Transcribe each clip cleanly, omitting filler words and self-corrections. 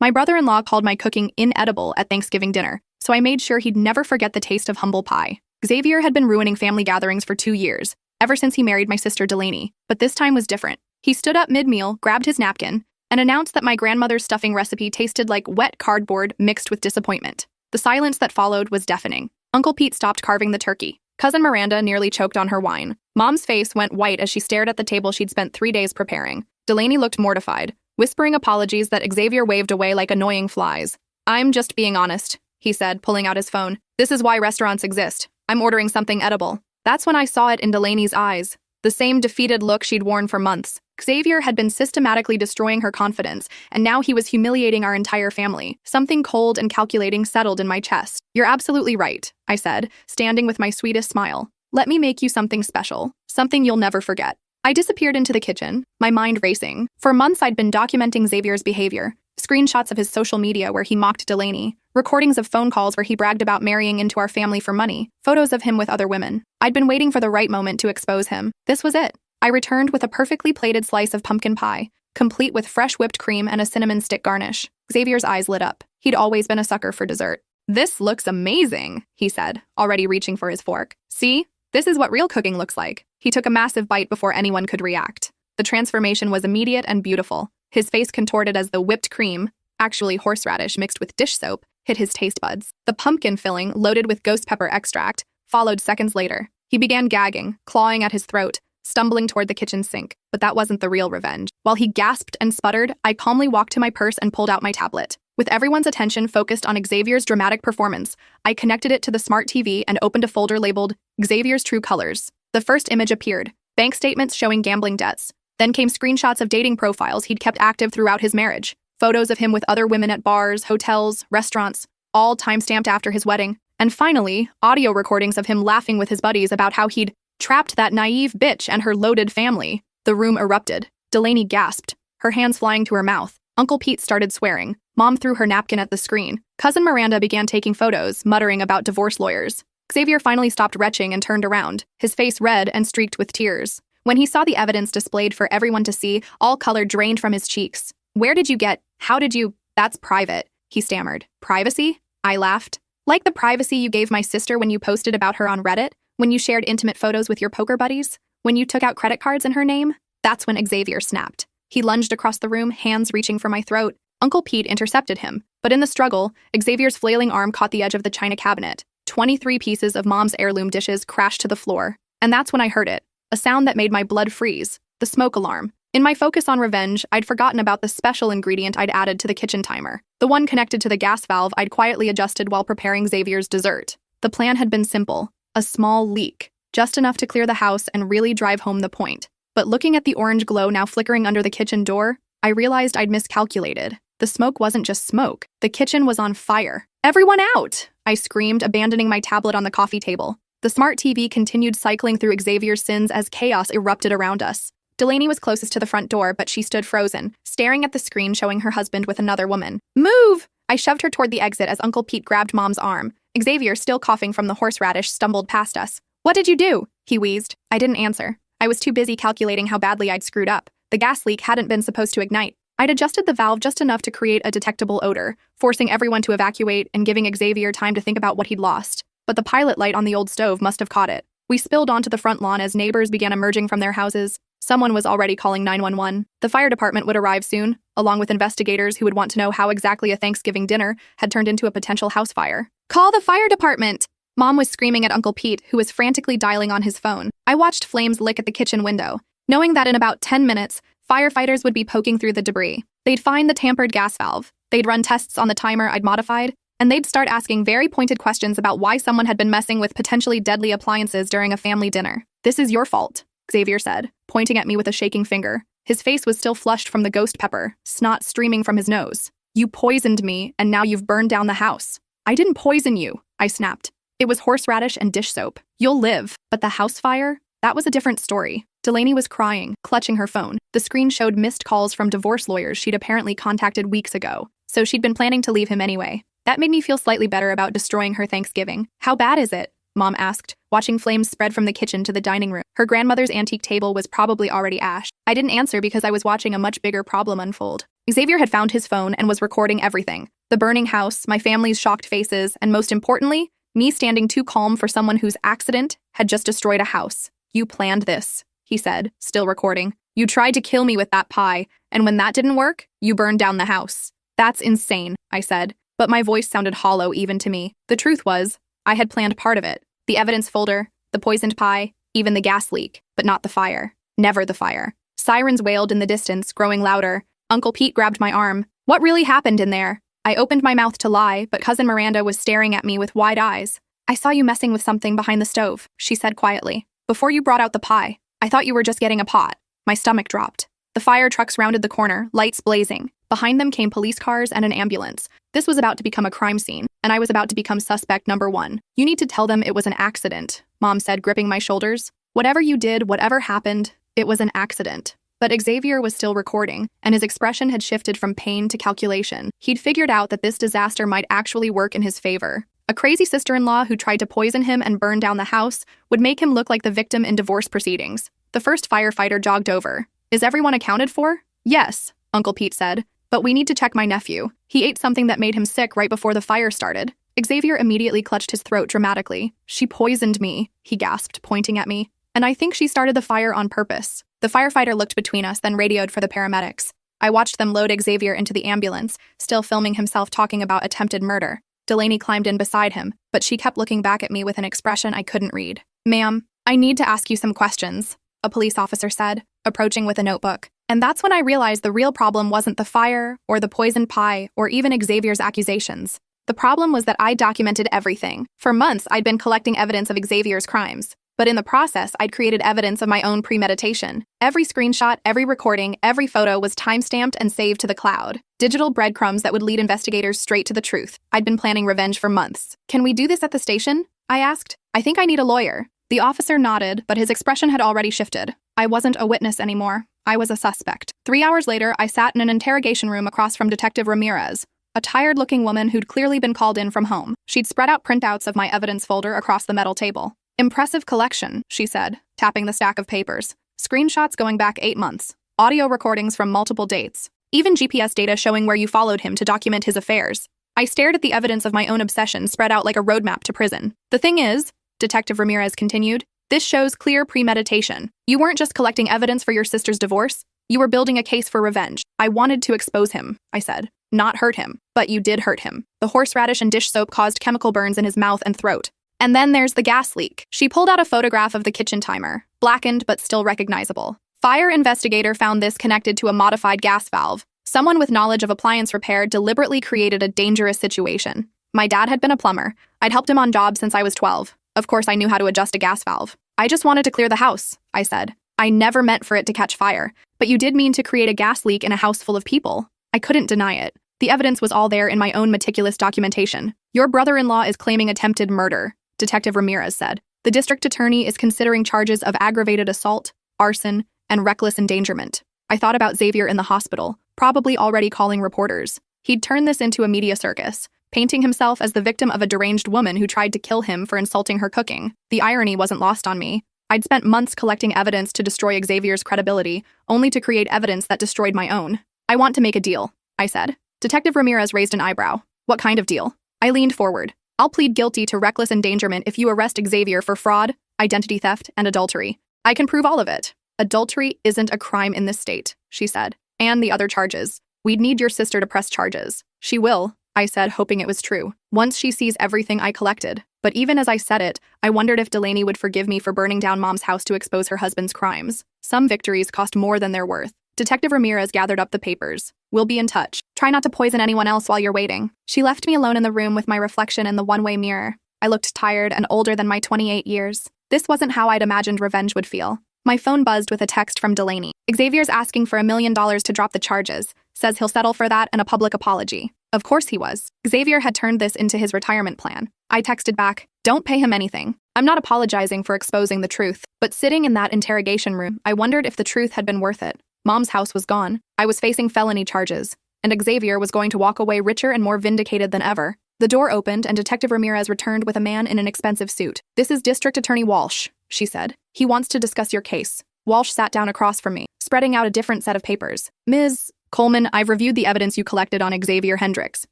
My brother-in-law called my cooking inedible at Thanksgiving dinner, so I made sure he'd never forget the taste of humble pie. Xavier had been ruining family gatherings for 2 years, ever since he married my sister Delaney, but this time was different. He stood up mid-meal, grabbed his napkin, and announced that my grandmother's stuffing recipe tasted like wet cardboard mixed with disappointment. The silence that followed was deafening. Uncle Pete stopped carving the turkey. Cousin Miranda nearly choked on her wine. Mom's face went white as she stared at the table she'd spent 3 days preparing. Delaney looked mortified, whispering apologies that Xavier waved away like annoying flies. "I'm just being honest," he said, pulling out his phone. "This is why restaurants exist. I'm ordering something edible." That's when I saw it in Delaney's eyes. The same defeated look she'd worn for months. Xavier had been systematically destroying her confidence, and now he was humiliating our entire family. Something cold and calculating settled in my chest. "You're absolutely right," I said, standing with my sweetest smile. "Let me make you something special, something you'll never forget." I disappeared into the kitchen, my mind racing. For months I'd been documenting Xavier's behavior. Screenshots of his social media where he mocked Delaney, recordings of phone calls where he bragged about marrying into our family for money, photos of him with other women. I'd been waiting for the right moment to expose him. This was it. I returned with a perfectly plated slice of pumpkin pie, complete with fresh whipped cream and a cinnamon stick garnish. Xavier's eyes lit up. He'd always been a sucker for dessert. "This looks amazing," he said, already reaching for his fork. "See? This is what real cooking looks like." He took a massive bite before anyone could react. The transformation was immediate and beautiful. His face contorted as the whipped cream, actually horseradish mixed with dish soap, hit his taste buds. The pumpkin filling, loaded with ghost pepper extract, followed seconds later. He began gagging, clawing at his throat, stumbling toward the kitchen sink. But that wasn't the real revenge. While he gasped and sputtered, I calmly walked to my purse and pulled out my tablet. With everyone's attention focused on Xavier's dramatic performance, I connected it to the smart TV and opened a folder labeled Xavier's True Colors. The first image appeared, bank statements showing gambling debts. Then came screenshots of dating profiles he'd kept active throughout his marriage, photos of him with other women at bars, hotels, restaurants, all time-stamped after his wedding. And finally, audio recordings of him laughing with his buddies about how he'd trapped that naive bitch and her loaded family. The room erupted. Delaney gasped, her hands flying to her mouth. Uncle Pete started swearing. Mom threw her napkin at the screen. Cousin Miranda began taking photos, muttering about divorce lawyers. Xavier finally stopped retching and turned around, his face red and streaked with tears. When he saw the evidence displayed for everyone to see, all color drained from his cheeks. How did you, "That's private," he stammered. "Privacy?" I laughed. "Like the privacy you gave my sister when you posted about her on Reddit? When you shared intimate photos with your poker buddies? When you took out credit cards in her name?" That's when Xavier snapped. He lunged across the room, hands reaching for my throat. Uncle Pete intercepted him, but in the struggle, Xavier's flailing arm caught the edge of the china cabinet. 23 pieces of Mom's heirloom dishes crashed to the floor. And that's when I heard it, a sound that made my blood freeze, the smoke alarm. In my focus on revenge, I'd forgotten about the special ingredient I'd added to the kitchen timer, the one connected to the gas valve I'd quietly adjusted while preparing Xavier's dessert. The plan had been simple, a small leak, just enough to clear the house and really drive home the point. But looking at the orange glow now flickering under the kitchen door, I realized I'd miscalculated. The smoke wasn't just smoke. The kitchen was on fire. "Everyone out!" I screamed, abandoning my tablet on the coffee table. The smart TV continued cycling through Xavier's sins as chaos erupted around us. Delaney was closest to the front door, but she stood frozen, staring at the screen showing her husband with another woman. "Move!" I shoved her toward the exit as Uncle Pete grabbed Mom's arm. Xavier, still coughing from the horseradish, stumbled past us. "What did you do?" he wheezed. I didn't answer. I was too busy calculating how badly I'd screwed up. The gas leak hadn't been supposed to ignite. I'd adjusted the valve just enough to create a detectable odor, forcing everyone to evacuate and giving Xavier time to think about what he'd lost. But the pilot light on the old stove must have caught it. We spilled onto the front lawn as neighbors began emerging from their houses. Someone was already calling 911. The fire department would arrive soon, along with investigators who would want to know how exactly a Thanksgiving dinner had turned into a potential house fire. "Call the fire department!" Mom was screaming at Uncle Pete, who was frantically dialing on his phone. I watched flames lick at the kitchen window, knowing that in about 10 minutes, firefighters would be poking through the debris. They'd find the tampered gas valve, they'd run tests on the timer I'd modified, and they'd start asking very pointed questions about why someone had been messing with potentially deadly appliances during a family dinner. "This is your fault," Xavier said, pointing at me with a shaking finger. His face was still flushed from the ghost pepper, snot streaming from his nose. "You poisoned me, and now you've burned down the house." "I didn't poison you," I snapped. "It was horseradish and dish soap. You'll live." But the house fire? That was a different story. Delaney was crying, clutching her phone. The screen showed missed calls from divorce lawyers she'd apparently contacted weeks ago, so she'd been planning to leave him anyway. That made me feel slightly better about destroying her Thanksgiving. "How bad is it?" Mom asked, watching flames spread from the kitchen to the dining room. Her grandmother's antique table was probably already ash. I didn't answer because I was watching a much bigger problem unfold. Xavier had found his phone and was recording everything. The burning house, my family's shocked faces, and most importantly, me standing too calm for someone whose accident had just destroyed a house. "You planned this," he said, still recording. "You tried to kill me with that pie, and when that didn't work, you burned down the house." "That's insane," I said, but my voice sounded hollow even to me. The truth was, I had planned part of it. The evidence folder, the poisoned pie, even the gas leak, but not the fire. Never the fire. Sirens wailed in the distance, growing louder. Uncle Pete grabbed my arm. "What really happened in there?" I opened my mouth to lie, but Cousin Miranda was staring at me with wide eyes. "I saw you messing with something behind the stove," she said quietly. "Before you brought out the pie, I thought you were just getting a pot." My stomach dropped. The fire trucks rounded the corner, lights blazing. Behind them came police cars and an ambulance. This was about to become a crime scene, and I was about to become suspect number one. "You need to tell them it was an accident," Mom said, gripping my shoulders. "Whatever you did, whatever happened, it was an accident." But Xavier was still recording, and his expression had shifted from pain to calculation. He'd figured out that this disaster might actually work in his favor. A crazy sister-in-law who tried to poison him and burn down the house would make him look like the victim in divorce proceedings. The first firefighter jogged over. "Is everyone accounted for?" "Yes," Uncle Pete said, "but we need to check my nephew. He ate something that made him sick right before the fire started." Xavier immediately clutched his throat dramatically. "She poisoned me," he gasped, pointing at me. "And I think she started the fire on purpose." The firefighter looked between us, then radioed for the paramedics. I watched them load Xavier into the ambulance, still filming himself talking about attempted murder. Delaney climbed in beside him, but she kept looking back at me with an expression I couldn't read. "Ma'am, I need to ask you some questions," a police officer said, approaching with a notebook. And that's when I realized the real problem wasn't the fire, or the poisoned pie, or even Xavier's accusations. The problem was that I documented everything. For months, I'd been collecting evidence of Xavier's crimes. But in the process, I'd created evidence of my own premeditation. Every screenshot, every recording, every photo was timestamped and saved to the cloud. Digital breadcrumbs that would lead investigators straight to the truth. I'd been planning revenge for months. "Can we do this at the station?" I asked. "I think I need a lawyer." The officer nodded, but his expression had already shifted. I wasn't a witness anymore. I was a suspect. 3 hours later, I sat in an interrogation room across from Detective Ramirez, a tired-looking woman who'd clearly been called in from home. She'd spread out printouts of my evidence folder across the metal table. "Impressive collection," she said, tapping the stack of papers. "Screenshots going back 8 months. Audio recordings from multiple dates. Even GPS data showing where you followed him to document his affairs." I stared at the evidence of my own obsession spread out like a roadmap to prison. "The thing is," Detective Ramirez continued, "this shows clear premeditation. You weren't just collecting evidence for your sister's divorce. You were building a case for revenge." "I wanted to expose him," I said, "not hurt him. But you did hurt him. The horseradish and dish soap caused chemical burns in his mouth and throat. And then there's the gas leak." She pulled out a photograph of the kitchen timer, blackened but still recognizable. "Fire investigator found this connected to a modified gas valve. Someone with knowledge of appliance repair deliberately created a dangerous situation. My dad had been a plumber. I'd helped him on jobs since I was 12. Of course, I knew how to adjust a gas valve. I just wanted to clear the house," I said. "I never meant for it to catch fire. But you did mean to create a gas leak in a house full of people." I couldn't deny it. The evidence was all there in my own meticulous documentation. "Your brother-in-law is claiming attempted murder," Detective Ramirez said. "The district attorney is considering charges of aggravated assault, arson, and reckless endangerment." I thought about Xavier in the hospital, probably already calling reporters. He'd turned this into a media circus, painting himself as the victim of a deranged woman who tried to kill him for insulting her cooking. The irony wasn't lost on me. I'd spent months collecting evidence to destroy Xavier's credibility, only to create evidence that destroyed my own. "I want to make a deal," I said. Detective Ramirez raised an eyebrow. "What kind of deal?" I leaned forward. "I'll plead guilty to reckless endangerment if you arrest Xavier for fraud, identity theft, and adultery. I can prove all of it." "Adultery isn't a crime in this state," she said. "And the other charges. We'd need your sister to press charges." "She will," I said, hoping it was true, "once she sees everything I collected." But even as I said it, I wondered if Delaney would forgive me for burning down Mom's house to expose her husband's crimes. Some victories cost more than they're worth. Detective Ramirez gathered up the papers. "We'll be in touch. Try not to poison anyone else while you're waiting." She left me alone in the room with my reflection in the one-way mirror. I looked tired and older than my 28 years. This wasn't how I'd imagined revenge would feel. My phone buzzed with a text from Delaney. "Xavier's asking for $1 million to drop the charges. Says he'll settle for that and a public apology." Of course he was. Xavier had turned this into his retirement plan. I texted back, "Don't pay him anything. I'm not apologizing for exposing the truth." But sitting in that interrogation room, I wondered if the truth had been worth it. Mom's house was gone. I was facing felony charges. And Xavier was going to walk away richer and more vindicated than ever. The door opened and Detective Ramirez returned with a man in an expensive suit. "This is District Attorney Walsh," she said. "He wants to discuss your case." Walsh sat down across from me, spreading out a different set of papers. "Ms. Coleman, I've reviewed the evidence you collected on Xavier Hendricks.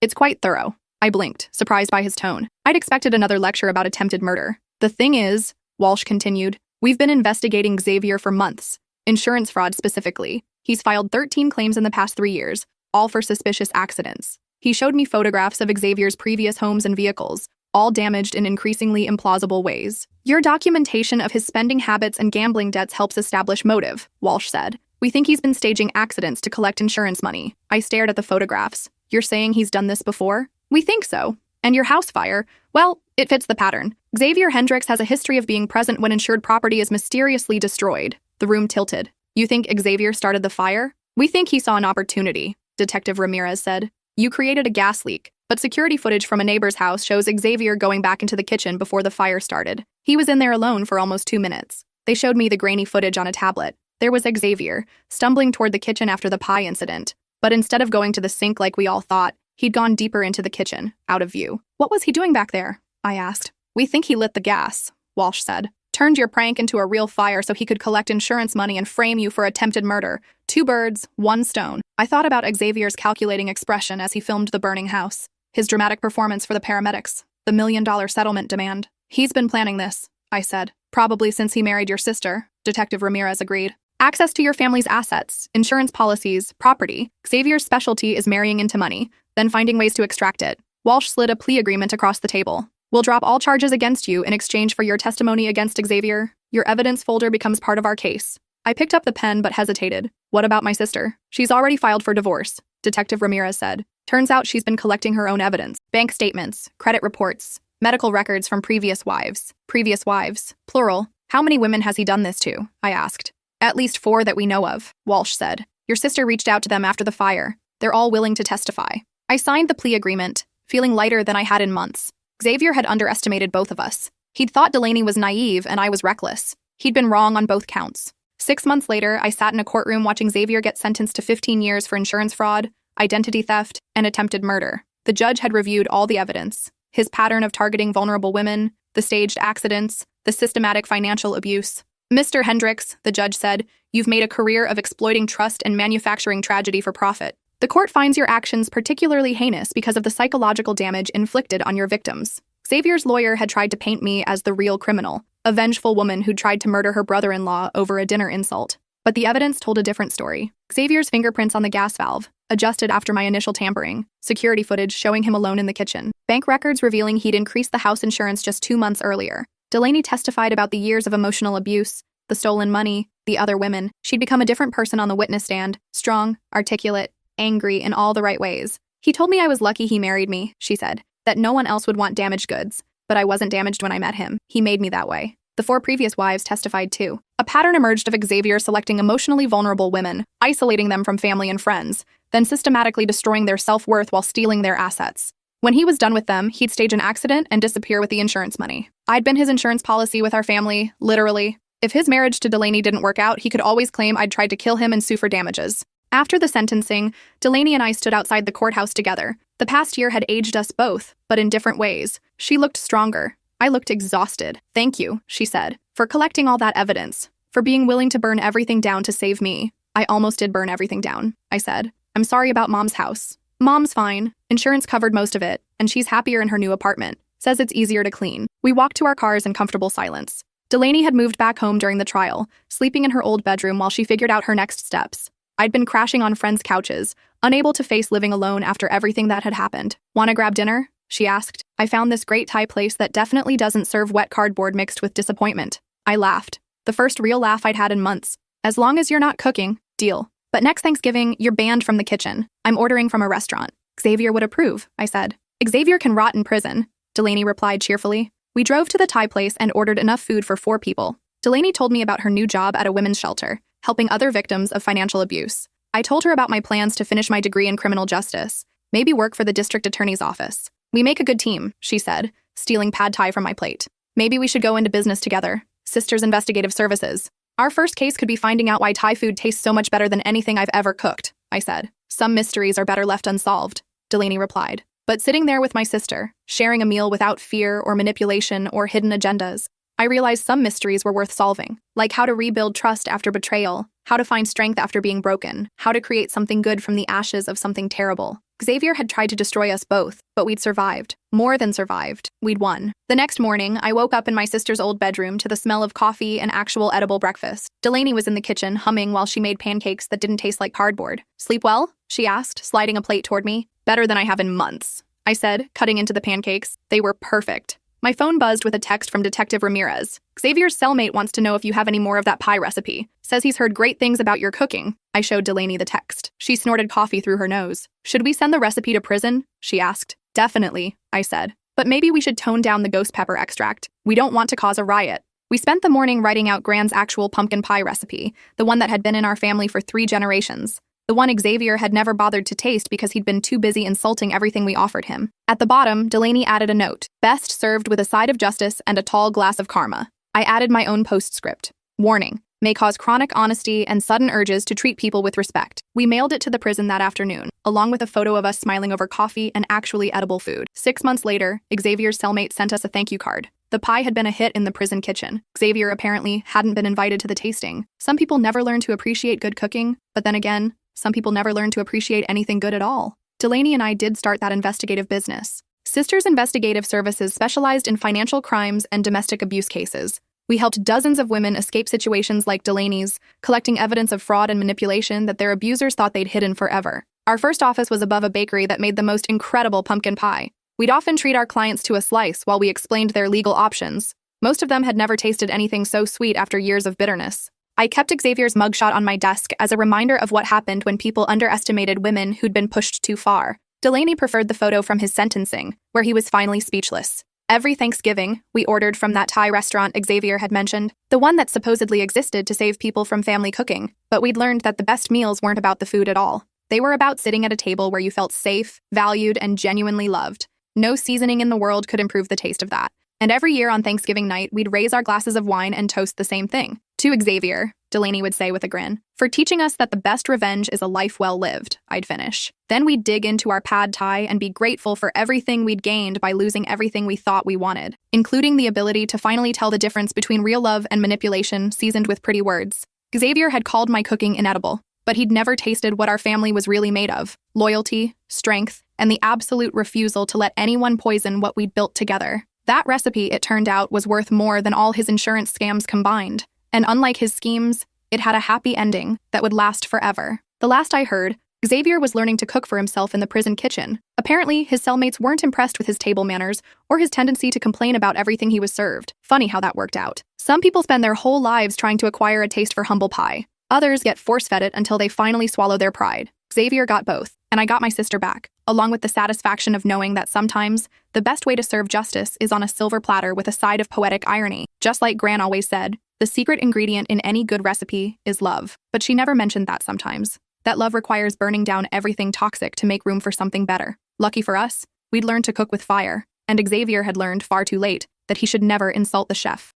It's quite thorough. I blinked, surprised by his tone. I'd expected another lecture about attempted murder. The thing is, Walsh continued, we've been investigating Xavier for months. Insurance fraud specifically. He's filed 13 claims in the past 3 years, all for suspicious accidents. He showed me photographs of Xavier's previous homes and vehicles, all damaged in increasingly implausible ways. Your documentation of his spending habits and gambling debts helps establish motive, Walsh said. We think he's been staging accidents to collect insurance money. I stared at the photographs. You're saying he's done this before? We think so. And your house fire? Well, it fits the pattern. Xavier Hendricks has a history of being present when insured property is mysteriously destroyed. The room tilted. You think Xavier started the fire? We think he saw an opportunity, Detective Ramirez said. You created a gas leak, but security footage from a neighbor's house shows Xavier going back into the kitchen before the fire started. He was in there alone for almost 2 minutes. They showed me the grainy footage on a tablet. There was Xavier, stumbling toward the kitchen after the pie incident. But instead of going to the sink like we all thought, he'd gone deeper into the kitchen, out of view. What was he doing back there? I asked. We think he lit the gas, Walsh said. Turned your prank into a real fire so he could collect insurance money and frame you for attempted murder. 2 birds, 1 stone. I thought about Xavier's calculating expression as he filmed the burning house. His dramatic performance for the paramedics. The $1 million settlement demand. He's been planning this, I said. Probably since he married your sister, Detective Ramirez agreed. Access to your family's assets, insurance policies, property. Xavier's specialty is marrying into money, then finding ways to extract it. Walsh slid a plea agreement across the table. We'll drop all charges against you in exchange for your testimony against Xavier. Your evidence folder becomes part of our case. I picked up the pen but hesitated. What about my sister? She's already filed for divorce, Detective Ramirez said. Turns out she's been collecting her own evidence. Bank statements, credit reports, medical records from previous wives. Previous wives, plural. How many women has he done this to? I asked. At least 4 that we know of, Walsh said. Your sister reached out to them after the fire. They're all willing to testify. I signed the plea agreement, feeling lighter than I had in months. Xavier had underestimated both of us. He'd thought Delaney was naive and I was reckless. He'd been wrong on both counts. 6 months later, I sat in a courtroom watching Xavier get sentenced to 15 years for insurance fraud, identity theft, and attempted murder. The judge had reviewed all the evidence. His pattern of targeting vulnerable women, the staged accidents, the systematic financial abuse. Mr. Hendricks, the judge said, you've made a career of exploiting trust and manufacturing tragedy for profit. The court finds your actions particularly heinous because of the psychological damage inflicted on your victims. Xavier's lawyer had tried to paint me as the real criminal, a vengeful woman who tried to murder her brother-in-law over a dinner insult. But the evidence told a different story. Xavier's fingerprints on the gas valve, adjusted after my initial tampering, security footage showing him alone in the kitchen, bank records revealing he'd increased the house insurance just 2 months earlier. Delaney testified about the years of emotional abuse, the stolen money, the other women. She'd become a different person on the witness stand, strong, articulate, angry in all the right ways. He told me I was lucky he married me, she said, that no one else would want damaged goods. But I wasn't damaged when I met him. He made me that way. The 4 previous wives testified too. A pattern emerged of Xavier selecting emotionally vulnerable women, isolating them from family and friends, then systematically destroying their self-worth while stealing their assets. When he was done with them, he'd stage an accident and disappear with the insurance money. I'd been his insurance policy with our family, literally. If his marriage to Delaney didn't work out, he could always claim I'd tried to kill him and sue for damages. After the sentencing, Delaney and I stood outside the courthouse together. The past year had aged us both, but in different ways. She looked stronger. I looked exhausted. Thank you, she said, for collecting all that evidence, for being willing to burn everything down to save me. I almost did burn everything down, I said. I'm sorry about Mom's house. Mom's fine. Insurance covered most of it, and she's happier in her new apartment. Says it's easier to clean. We walked to our cars in comfortable silence. Delaney had moved back home during the trial, sleeping in her old bedroom while she figured out her next steps. I'd been crashing on friends' couches, unable to face living alone after everything that had happened. "Want to grab dinner?" she asked. I found this great Thai place that definitely doesn't serve wet cardboard mixed with disappointment. I laughed. The first real laugh I'd had in months. As long as you're not cooking, deal. But next Thanksgiving, you're banned from the kitchen. I'm ordering from a restaurant. Xavier would approve, I said. Xavier can rot in prison, Delaney replied cheerfully. We drove to the Thai place and ordered enough food for 4 people. Delaney told me about her new job at a women's shelter, helping other victims of financial abuse. I told her about my plans to finish my degree in criminal justice, maybe work for the district attorney's office. We make a good team, she said, stealing pad thai from my plate. Maybe we should go into business together. Sisters Investigative Services. Our first case could be finding out why Thai food tastes so much better than anything I've ever cooked, I said. Some mysteries are better left unsolved, Delaney replied. But sitting there with my sister, sharing a meal without fear or manipulation or hidden agendas, I realized some mysteries were worth solving, like how to rebuild trust after betrayal, how to find strength after being broken, how to create something good from the ashes of something terrible. Xavier had tried to destroy us both, but we'd survived. More than survived. We'd won. The next morning, I woke up in my sister's old bedroom to the smell of coffee and actual edible breakfast. Delaney was in the kitchen, humming while she made pancakes that didn't taste like cardboard. "Sleep well?" she asked, sliding a plate toward me. "Better than I have in months," I said, cutting into the pancakes. They were perfect. My phone buzzed with a text from Detective Ramirez. "Xavier's cellmate wants to know if you have any more of that pie recipe. Says he's heard great things about your cooking." I showed Delaney the text. She snorted coffee through her nose. "Should we send the recipe to prison?" she asked. "Definitely," I said. "But maybe we should tone down the ghost pepper extract. We don't want to cause a riot." We spent the morning writing out Gran's actual pumpkin pie recipe, the one that had been in our family for 3 generations. The one Xavier had never bothered to taste because he'd been too busy insulting everything we offered him. At the bottom, Delaney added a note: "Best served with a side of justice and a tall glass of karma." I added my own postscript: "Warning, may cause chronic honesty and sudden urges to treat people with respect." We mailed it to the prison that afternoon, along with a photo of us smiling over coffee and actually edible food. 6 months later, Xavier's cellmate sent us a thank you card. The pie had been a hit in the prison kitchen. Xavier apparently hadn't been invited to the tasting. Some people never learn to appreciate good cooking, but then again, some people never learn to appreciate anything good at all. Delaney and I did start that investigative business. Sisters Investigative Services specialized in financial crimes and domestic abuse cases. We helped dozens of women escape situations like Delaney's, collecting evidence of fraud and manipulation that their abusers thought they'd hidden forever. Our first office was above a bakery that made the most incredible pumpkin pie. We'd often treat our clients to a slice while we explained their legal options. Most of them had never tasted anything so sweet after years of bitterness. I kept Xavier's mugshot on my desk as a reminder of what happened when people underestimated women who'd been pushed too far. Delaney preferred the photo from his sentencing, where he was finally speechless. Every Thanksgiving, we ordered from that Thai restaurant Xavier had mentioned, the one that supposedly existed to save people from family cooking. But we'd learned that the best meals weren't about the food at all. They were about sitting at a table where you felt safe, valued, and genuinely loved. No seasoning in the world could improve the taste of that. And every year on Thanksgiving night, we'd raise our glasses of wine and toast the same thing. "To Xavier," Delaney would say with a grin, "for teaching us that the best revenge is a life well lived," I'd finish. Then we'd dig into our pad thai and be grateful for everything we'd gained by losing everything we thought we wanted, including the ability to finally tell the difference between real love and manipulation seasoned with pretty words. Xavier had called my cooking inedible, but he'd never tasted what our family was really made of: loyalty, strength, and the absolute refusal to let anyone poison what we'd built together. That recipe, it turned out, was worth more than all his insurance scams combined. And unlike his schemes, it had a happy ending that would last forever. The last I heard, Xavier was learning to cook for himself in the prison kitchen. Apparently, his cellmates weren't impressed with his table manners or his tendency to complain about everything he was served. Funny how that worked out. Some people spend their whole lives trying to acquire a taste for humble pie. Others get force-fed it until they finally swallow their pride. Xavier got both, and I got my sister back, along with the satisfaction of knowing that sometimes the best way to serve justice is on a silver platter with a side of poetic irony. Just like Gran always said, the secret ingredient in any good recipe is love. But she never mentioned that sometimes. That love requires burning down everything toxic to make room for something better. Lucky for us, we'd learned to cook with fire, and Xavier had learned far too late that he should never insult the chef.